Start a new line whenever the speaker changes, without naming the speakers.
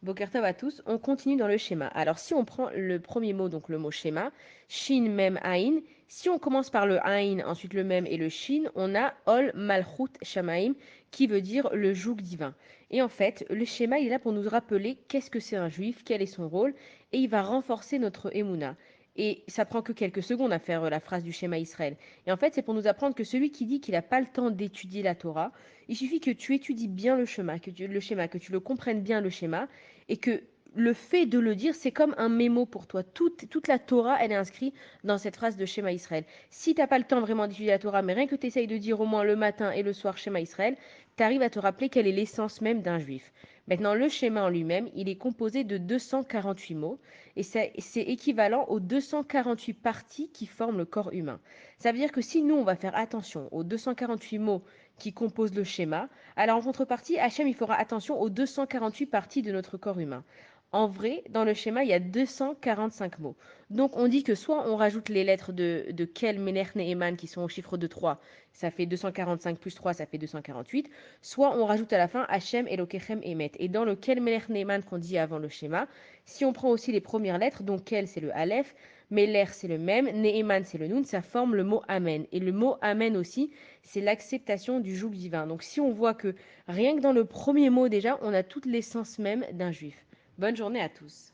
Boker Tov à tous, on continue dans le schéma. Alors si on prend le premier mot, donc le mot schéma, Shin Mem Ain, si on commence par le Ain, ensuite le Mem et le Shin, on a Ol Malchut Shamaim, qui veut dire le joug divin. Et en fait, le schéma il est là pour nous rappeler qu'est-ce que c'est un juif, quel est son rôle, et il va renforcer notre Emouna. Et ça prend que quelques secondes à faire la phrase du schéma Israël. Et en fait, c'est pour nous apprendre que celui qui dit qu'il n'a pas le temps d'étudier la Torah, il suffit que tu étudies bien le schéma, que tu le comprennes bien le schéma, et que le fait de le dire, c'est comme un mémo pour toi. Toute la Torah, elle est inscrite dans cette phrase de Shema Israël. Si tu n'as pas le temps vraiment d'étudier la Torah, mais rien que tu essayes de dire au moins le matin et le soir Shema Israël, tu arrives à te rappeler quelle est l'essence même d'un juif. Maintenant, le schéma en lui-même, il est composé de 248 mots, et c'est équivalent aux 248 parties qui forment le corps humain. Ça veut dire que si nous, on va faire attention aux 248 mots qui composent le schéma, alors en contrepartie, Hachem, il fera attention aux 248 parties de notre corps humain. En vrai, dans le schéma, il y a 245 mots. Donc on dit que soit on rajoute les lettres de Kel, Melech, Neheman qui sont au chiffre de 3, ça fait 245 plus 3, ça fait 248, soit on rajoute à la fin Hachem, Elokechem, Emet. Et dans le Kel, Melech, Neheman qu'on dit avant le schéma, si on prend aussi les premières lettres, donc Kel c'est le Aleph, Melech c'est le même, Neheman c'est le Nun, ça forme le mot Amen. Et le mot Amen aussi, c'est l'acceptation du joug divin. Donc si on voit que rien que dans le premier mot déjà, on a toute l'essence même d'un juif. Bonne journée à tous.